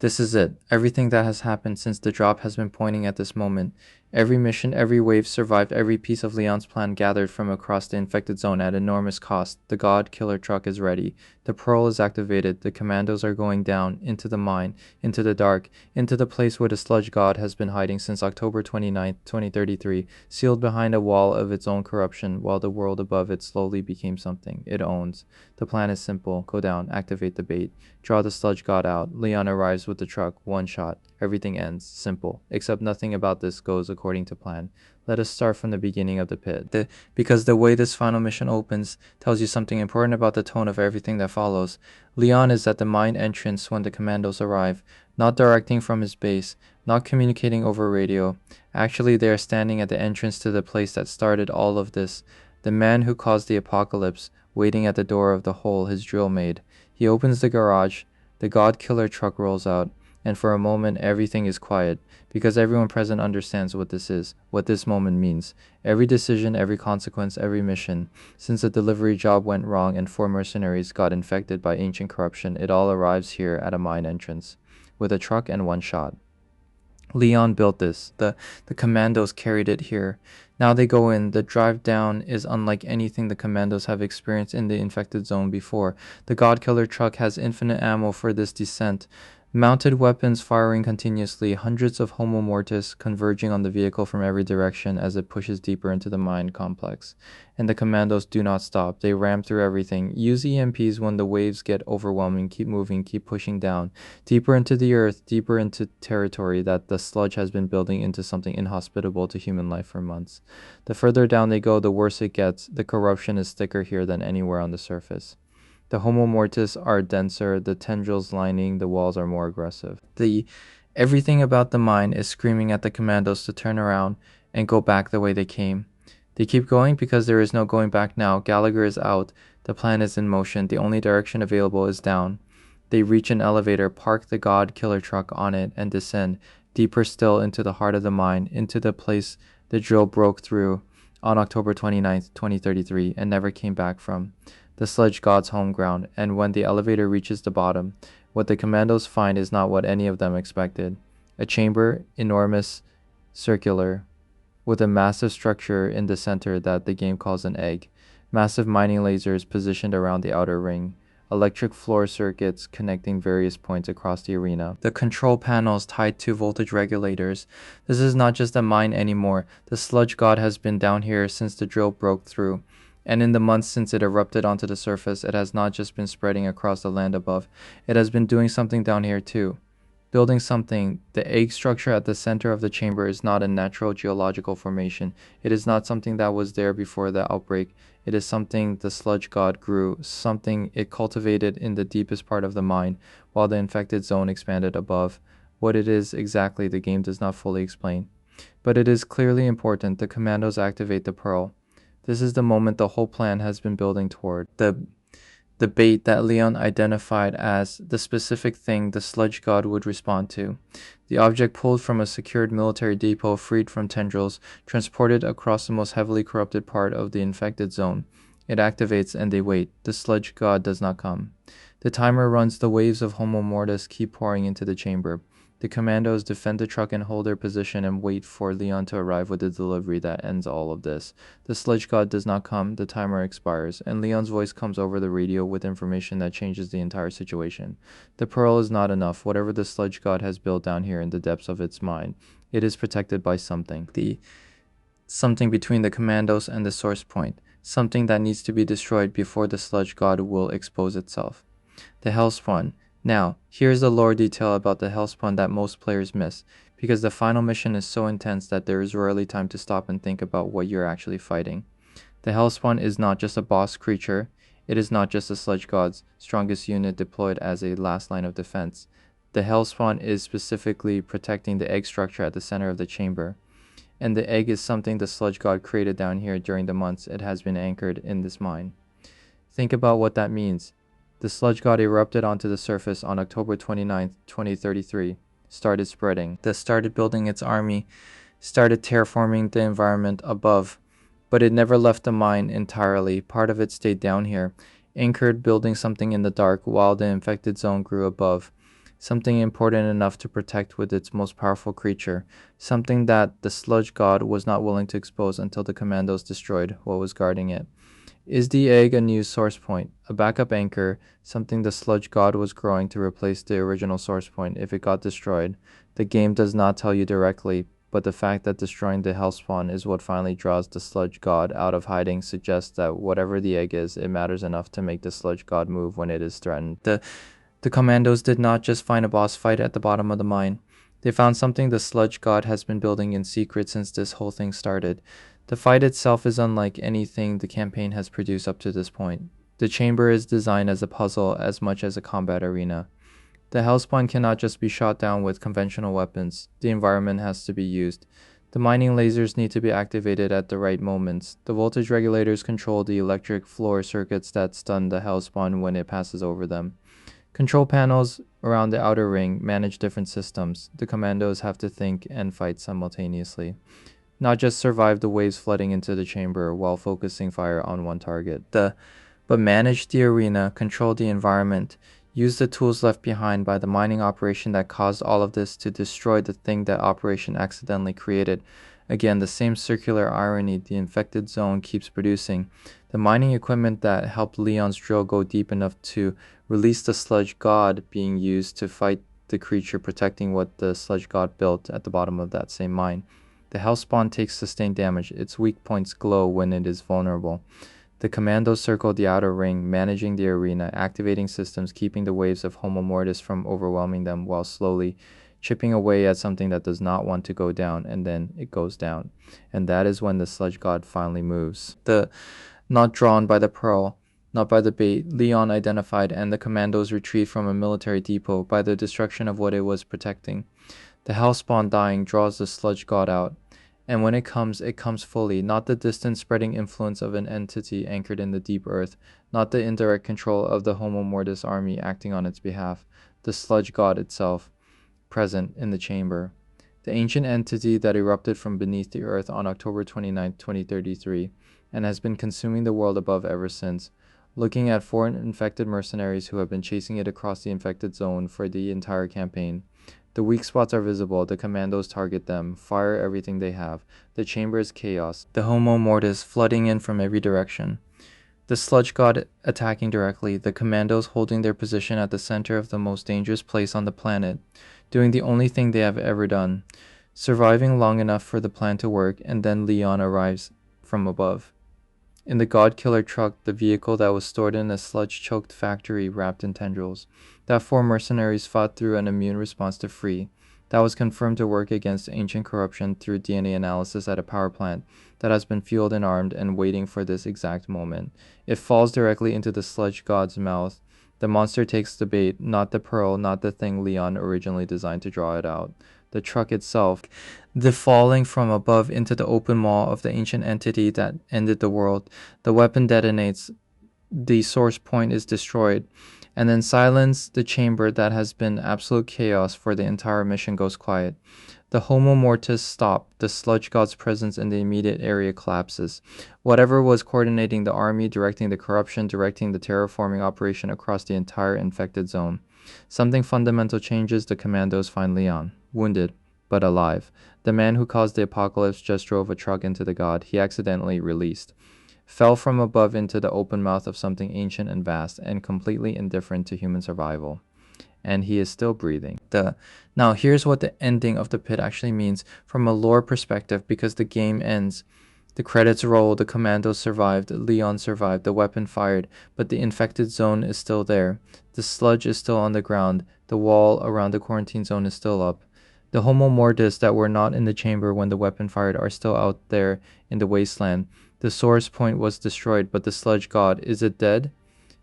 This is it. Everything that has happened since the drop has been pointing at this moment. Every mission, every wave survived, every piece of Leon's plan gathered from across the infected zone at enormous cost. The God Killer truck is ready. The Pearl is activated. The Commandos are going down, into the mine, into the dark, into the place where the Sludge God has been hiding since October 29th, 2033, sealed behind a wall of its own corruption, while the world above it slowly became something it owns. The plan is simple. Go down, activate the bait, draw the Sludge God out. Leon arrives with the truck, one shot. Everything ends. Simple. Except nothing about this goes according to plan. Let us start from the beginning of the pit. Because the way this final mission opens tells you something important about the tone of everything that follows. Leon is at the mine entrance when the Commandos arrive, not directing from his base, not communicating over radio. Actually, they are standing at the entrance to the place that started all of this. The man who caused the apocalypse, waiting at the door of the hole his drill made. He opens the garage. The God Killer truck rolls out. And for a moment everything is quiet, because everyone present understands what this is, what this moment means. Every decision, every consequence, every mission. Since the delivery job went wrong and 4 mercenaries got infected by ancient corruption, it all arrives here at a mine entrance, with a truck and one shot. Leon built this. The Commandos carried it here. Now they go in. The drive down is unlike anything the Commandos have experienced in the infected zone before. The God Killer truck has infinite ammo for this descent. Mounted weapons firing continuously, hundreds of Homo Mortis converging on the vehicle from every direction as it pushes deeper into the mine complex. And the Commandos do not stop. They ram through everything. Use EMPs when the waves get overwhelming. Keep moving, keep pushing down. Deeper into the earth, deeper into territory that the sludge has been building into something inhospitable to human life for months. The further down they go, the worse it gets. The corruption is thicker here than anywhere on the surface. The Homo Mortis are denser, the tendrils lining the walls are more aggressive. Everything about the mine is screaming at the Commandos to turn around and go back the way they came. They keep going because there is no going back now. Gallagher is out. The plan is in motion. The only direction available is down. They reach an elevator, park the God Killer truck on it, and descend, deeper still into the heart of the mine, into the place the drill broke through on October 29th, 2033, and never came back from. The Sludge God's home ground, and when the elevator reaches the bottom, what the Commandos find is not what any of them expected. A chamber, enormous, circular, with a massive structure in the center that the game calls an egg. Massive mining lasers positioned around the outer ring. Electric floor circuits connecting various points across the arena. The control panels tied to voltage regulators. This is not just a mine anymore. The Sludge God has been down here since the drill broke through. And in the months since it erupted onto the surface, it has not just been spreading across the land above. It has been doing something down here too. Building something. The egg structure at the center of the chamber is not a natural geological formation. It is not something that was there before the outbreak. It is something the Sludge God grew, something it cultivated in the deepest part of the mine, while the infected zone expanded above. What it is exactly, the game does not fully explain. But it is clearly important. The Commandos activate the Pearl. This is the moment the whole plan has been building toward. The bait that Leon identified as the specific thing the Sludge God would respond to. The object pulled from a secured military depot, freed from tendrils, transported across the most heavily corrupted part of the infected zone. It activates and they wait. The Sludge God does not come. The timer runs. The waves of Homo Mortis keep pouring into the chamber. The Commandos defend the truck and hold their position and wait for Leon to arrive with the delivery that ends all of this. The Sludge God does not come, the timer expires, and Leon's voice comes over the radio with information that changes the entire situation. The Pearl is not enough. Whatever the Sludge God has built down here in the depths of its mine, it is protected by something. Something between the Commandos and the source point. Something that needs to be destroyed before the Sludge God will expose itself. The Hellspawn. Now, here's the lore detail about the Hellspawn that most players miss, because the final mission is so intense that there is rarely time to stop and think about what you're actually fighting. The Hellspawn is not just a boss creature, it is not just the Sludge God's strongest unit deployed as a last line of defense. The Hellspawn is specifically protecting the egg structure at the center of the chamber, and the egg is something the Sludge God created down here during the months it has been anchored in this mine. Think about what that means. The Sludge God erupted onto the surface on October 29th, 2033, started spreading, started building its army, started terraforming the environment above, but it never left the mine entirely. Part of it stayed down here, anchored, building something in the dark while the infected zone grew above. something important enough to protect with its most powerful creature, something that the Sludge God was not willing to expose until the Commandos destroyed what was guarding it. Is the egg a new source point, a backup anchor, something the Sludge God was growing to replace the original source point if it got destroyed? The game does not tell you directly, but the fact that destroying the Hellspawn is what finally draws the Sludge God out of hiding suggests that whatever the egg is, it matters enough to make the Sludge God move when it is threatened. The Commandos did not just find a boss fight at the bottom of the mine. They found something the Sludge God has been building in secret since this whole thing started. The fight itself is unlike anything the campaign has produced up to this point. The chamber is designed as a puzzle as much as a combat arena. The Hellspawn cannot just be shot down with conventional weapons. The environment has to be used. The mining lasers need to be activated at the right moments. The voltage regulators control the electric floor circuits that stun the Hellspawn when it passes over them. Control panels around the outer ring manage different systems. The Commandos have to think and fight simultaneously, not just survive the waves flooding into the chamber while focusing fire on one target, but manage the arena, control the environment, use the tools left behind by the mining operation that caused all of this to destroy the thing that operation accidentally created. Again, the same circular irony the infected zone keeps producing. The mining equipment that helped Leon's drill go deep enough to release the Sludge God being used to fight the creature protecting what the Sludge God built at the bottom of that same mine. The Hellspawn takes sustained damage. Its weak points glow when it is vulnerable. The Commandos circle the outer ring, managing the arena, activating systems, keeping the waves of Homo Mortis from overwhelming them while slowly chipping away at something that does not want to go down, and then it goes down. And that is when the Sludge God finally moves. Not drawn by the pearl, not by the bait, Leon identified, and the Commandos retrieved from a military depot by the destruction of what it was protecting. The Hellspawn dying draws the Sludge God out, and when it comes fully, not the distant spreading influence of an entity anchored in the deep earth, not the indirect control of the Homo Mortis army acting on its behalf, the Sludge God itself, present in the chamber. The ancient entity that erupted from beneath the earth on October 29, 2033, and has been consuming the world above ever since, looking at 4 infected mercenaries who have been chasing it across the infected zone for the entire campaign. The weak spots are visible, the Commandos target them, fire everything they have. The chamber is chaos, the Homo Mortis flooding in from every direction. The Sludge God attacking directly, the Commandos holding their position at the center of the most dangerous place on the planet, doing the only thing they have ever done, surviving long enough for the plan to work, and then Leon arrives from above. In the God Killer truck, the vehicle that was stored in a sludge-choked factory wrapped in tendrils, that 4 mercenaries fought through an immune response to free, that was confirmed to work against ancient corruption through DNA analysis at a power plant, that has been fueled and armed and waiting for this exact moment. It falls directly into the Sludge God's mouth. The monster takes the bait, not the pearl, not the thing Leon originally designed to draw it out. The truck itself, the falling from above into the open maw of the ancient entity that ended the world. The weapon detonates, the source point is destroyed, and then silence, the chamber that has been absolute chaos for the entire mission goes quiet. The Homo Mortis stop, the Sludge God's presence in the immediate area collapses. Whatever was coordinating the army, directing the corruption, directing the terraforming operation across the entire infected zone. Something fundamental changes. The Commandos find Leon, wounded, but alive. The man who caused the apocalypse just drove a truck into the god he accidentally released, fell from above into the open mouth of something ancient and vast, and completely indifferent to human survival. And he is still breathing. Now here's what the ending of the pit actually means from a lore perspective, because the game ends. The credits roll, the Commandos survived, Leon survived, the weapon fired, but the infected zone is still there. The sludge is still on the ground, the wall around the quarantine zone is still up. The Homo Mortis that were not in the chamber when the weapon fired are still out there in the wasteland. The source point was destroyed, but the Sludge God, is it dead?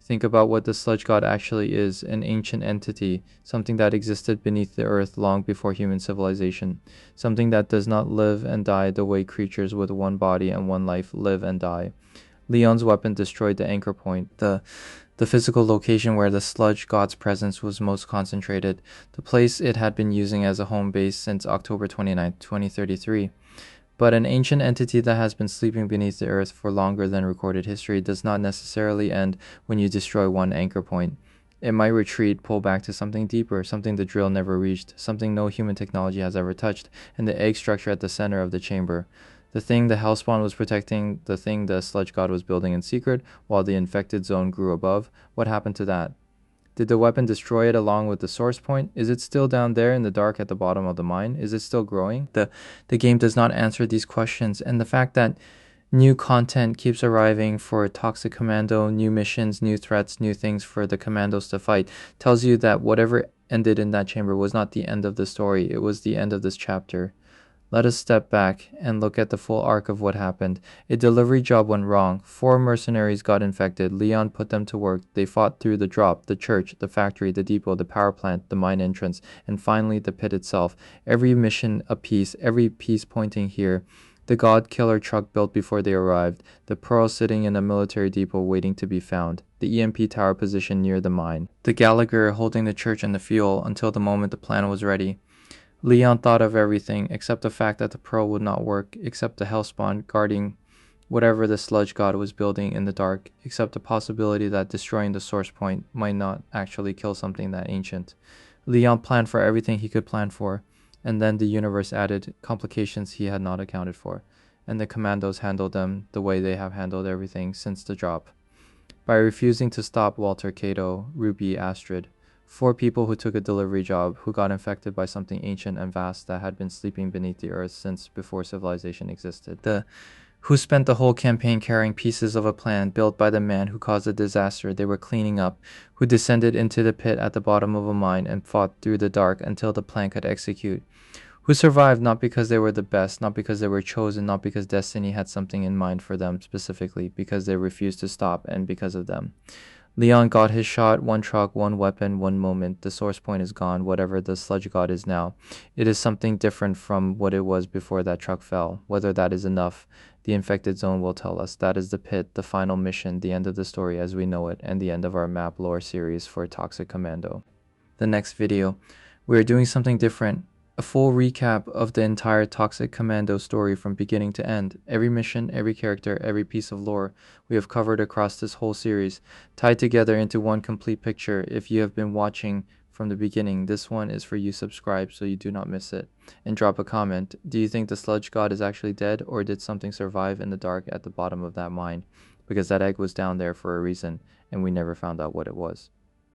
Think about what the Sludge God actually is, an ancient entity, something that existed beneath the earth long before human civilization, something that does not live and die the way creatures with one body and one life live and die. Leon's weapon destroyed the anchor point, the physical location where the Sludge God's presence was most concentrated, the place it had been using as a home base since October 29, 2033. But an ancient entity that has been sleeping beneath the earth for longer than recorded history does not necessarily end when you destroy one anchor point. It might retreat, pull back to something deeper, something the drill never reached, something no human technology has ever touched, and the egg structure at the center of the chamber. The thing the Hellspawn was protecting, the thing the Sludge God was building in secret, while the infected zone grew above. What happened to that? Did the weapon destroy it along with the source point? Is it still down there in the dark at the bottom of the mine? Is it still growing? The game does not answer these questions, and the fact that new content keeps arriving for Toxic Commando, new missions, new threats, new things for the Commandos to fight, tells you that whatever ended in that chamber was not the end of the story. It was the end of this chapter. Let us step back and look at the full arc of what happened. A delivery job went wrong. 4 mercenaries got infected. Leon put them to work. They fought through the drop, the church, the factory, the depot, the power plant, the mine entrance, and finally the pit itself. Every mission a piece, every piece pointing here. The God Killer truck built before they arrived. The Pearl sitting in a military depot waiting to be found. The EMP tower positioned near the mine. The Gallagher holding the church and the fuel until the moment the plan was ready. Leon thought of everything except the fact that the Pearl would not work, except the Hellspawn guarding whatever the Sludge God was building in the dark, except the possibility that destroying the source point might not actually kill something that ancient. Leon planned for everything he could plan for, and then the universe added complications he had not accounted for, and the Commandos handled them the way they have handled everything since the drop. By refusing to stop Walter, Cato, Ruby, Astrid, 4 people who took a delivery job, who got infected by something ancient and vast that had been sleeping beneath the earth since before civilization existed. Who spent the whole campaign carrying pieces of a plan built by the man who caused the disaster they were cleaning up, who descended into the pit at the bottom of a mine and fought through the dark until the plan could execute. Who survived not because they were the best, not because they were chosen, not because destiny had something in mind for them specifically, because they refused to stop and because of them. Leon got his shot, 1 truck, 1 weapon, 1 moment. The source point is gone, whatever the Sludge God is now. It is something different from what it was before that truck fell. Whether that is enough, the infected zone will tell us. That is the pit, the final mission, the end of the story as we know it, and the end of our map lore series for Toxic Commando. The next video, we are doing something different. A full recap of the entire Toxic Commando story from beginning to end. Every mission, every character, every piece of lore we have covered across this whole series, tied together into one complete picture. If you have been watching from the beginning, this one is for you. Subscribe so you do not miss it. And drop a comment. Do you think the Sludge God is actually dead, or did something survive in the dark at the bottom of that mine? Because that egg was down there for a reason, and we never found out what it was.